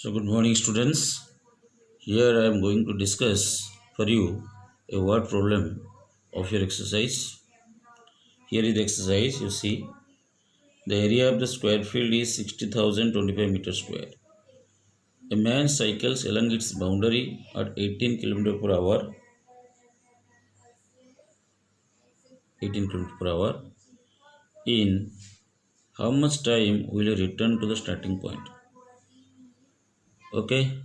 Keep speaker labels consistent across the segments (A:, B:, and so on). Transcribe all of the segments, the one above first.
A: So good morning students. Here I am going to discuss for you a word problem of your exercise. Here is the exercise. You see the area of the square field is 60,025 meters square. A man cycles along its boundary at 18 km per hour. 18 km per hour. In how much time will he return to the starting point? Okay,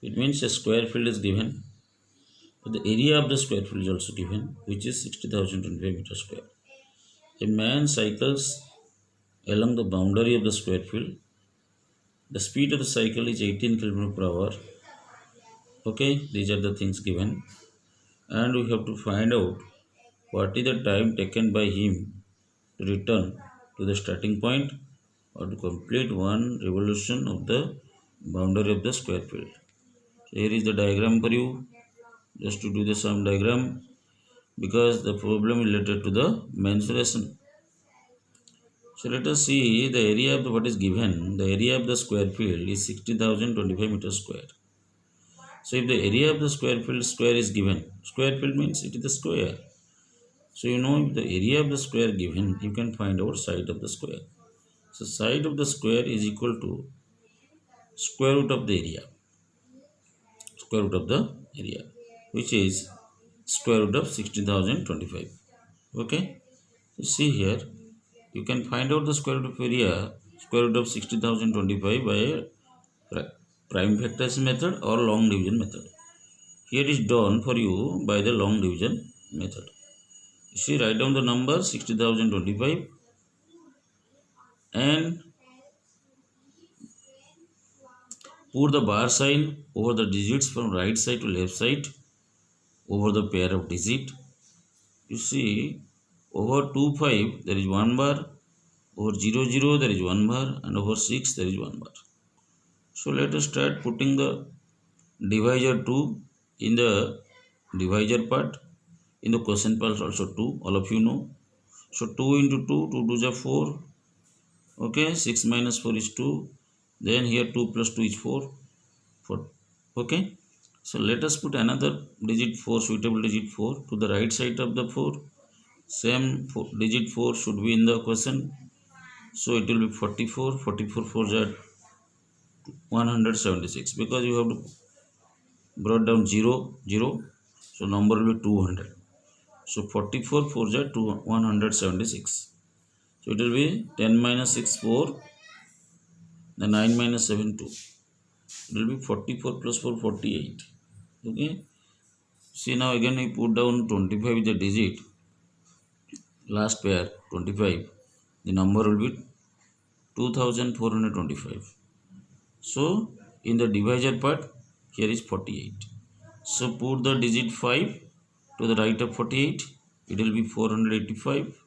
A: it means a square field is given. But the area of the square field is also given, which is 60,025 meters square. A man cycles along the boundary of the square field. The speed of the cycle is 18 km per hour. Okay, these are the things given. And we have to find out what is the time taken by him to return to the starting point or to complete one revolution of the boundary of the square field. So here is the diagram for you. Just to do the sum diagram because the problem is related to the mensuration. So let us see the area of what is given. The area of the square field is 60,025 meters square. So if the area of the square field square is given, square field means it is the square. So you know if the area of the square given, you can find out side of the square. So side of the square is equal to square root of the area. Square root of the area, which is square root of 60,025. Okay. So see here. You can find out the square root of area, square root of 60,025 by a prime factorization method or long division method. Here is done for you by the long division method. You see, write down the number 60,025 and put the bar sign over the digits from right side to left side over the pair of digit. You see, over 25 there is 1 bar, over 00 there is 1 bar, and over 6 there is 1 bar. So let us start putting the divisor 2 in the divisor part. In the question part also 2, all of you know. So 2 into 2, 2 2s are 4. Okay, 6 minus 4 is 2. Then here 2 plus 2 is 4. 4. Okay, so let us put another digit 4, suitable digit 4 to the right side of the 4. Same digit 4 should be in the question. So it will be 44. 44 4s are 176 because you have to brought down 0 0. So number will be 200. So 44 4s are 176. So it will be 10 minus 6 4. The 9 minus 7 2. It will be 44 plus 4 48. Okay. See now again we put down 25 with the digit. Last pair 25. The number will be 2425. So in the divisor part here is 48. So put the digit 5 to the right of 48. It will be 485.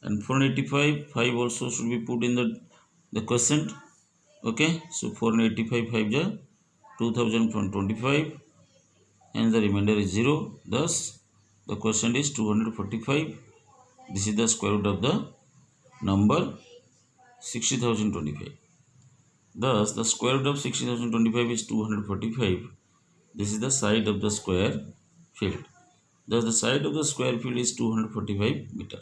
A: And 485 5 also should be put in the quotient. Okay, so 485 5 is 2025 and the remainder is 0. Thus the quotient is 245. This is the square root of the number 60,025. Thus the square root of 60,025 is 245. This is the side of the square field. Thus the side of the square field is 245 meter.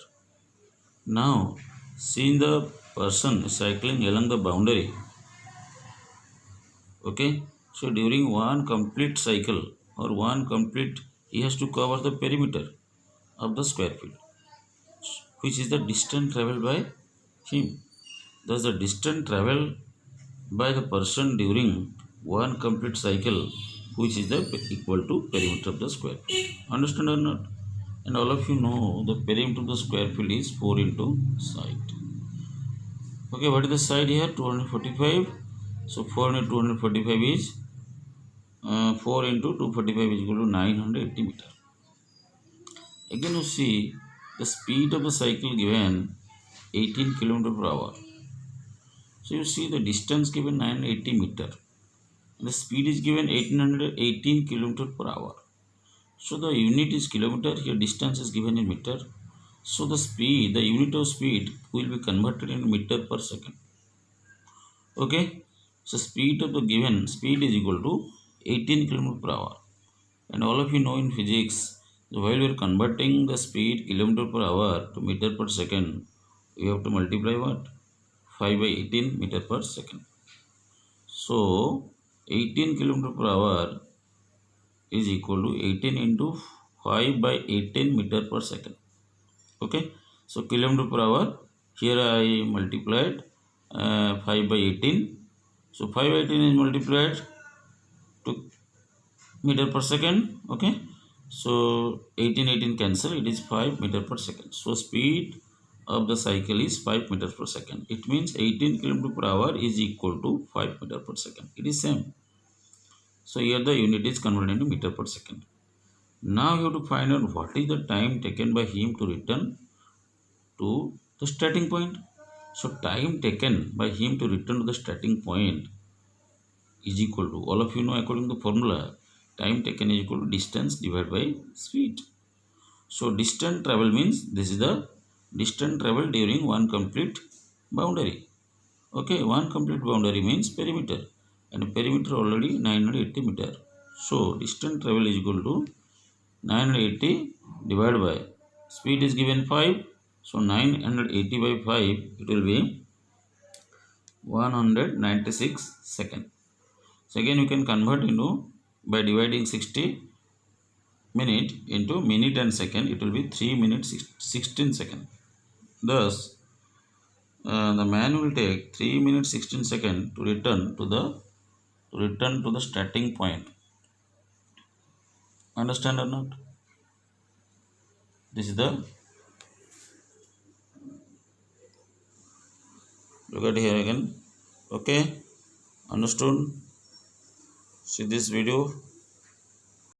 A: Now seeing the person cycling along the boundary. Okay, so during one complete cycle or one complete, he has to cover the perimeter of the square field, which is the distance traveled by him. Thus the distance traveled by the person during one complete cycle, which is the equal to perimeter of the square field. Understand or not? And all of you know the perimeter of the square field is 4 into side. Okay, what is the side here? 245. So 4 into 245 is 4 into 245 is equal to 980 meter. Again you see the speed of the cycle given 18 km per hour. So you see the distance given 980 meter. The speed is given 1818 km per hour. So the unit is kilometer, here distance is given in meter. So the speed, the unit of speed will be converted in meter per second. Okay. So speed of the given speed is equal to 18 km per hour. And all of you know in physics, while we are converting the speed kilometer per hour to meter per second, we have to multiply what? 5 by 18 meter per second. So 18 kilometer per hour is equal to 18 into 5 by 18 meter per second. Okay, so kilometer per hour, here I multiplied 5 by 18. So 5 by 18 is multiplied to meter per second. Okay, so 18 cancel, it is 5 meter per second. So speed of the cycle is 5 meters per second. It means 18 kilometer per hour is equal to 5 meter per second. It is same. So here the unit is converted into meter per second. Now you have to find out what is the time taken by him to return to the starting point. So time taken by him to return to the starting point is equal to, all of you know according to the formula, time taken is equal to distance divided by speed. So distance travel means this is the distance travel during one complete boundary. Okay, one complete boundary means perimeter, and perimeter already 980 meter. So distance travel is equal to 980 divided by speed is given 5. So 980 by 5, it will be 196 second. So again you can convert into, by dividing 60 minute into minute and second, it will be 3 minutes 16 second. Thus the man will take 3 minutes 16 second to return to the starting point. Understand or not? This is the, look at here again. Okay, understood? See this video.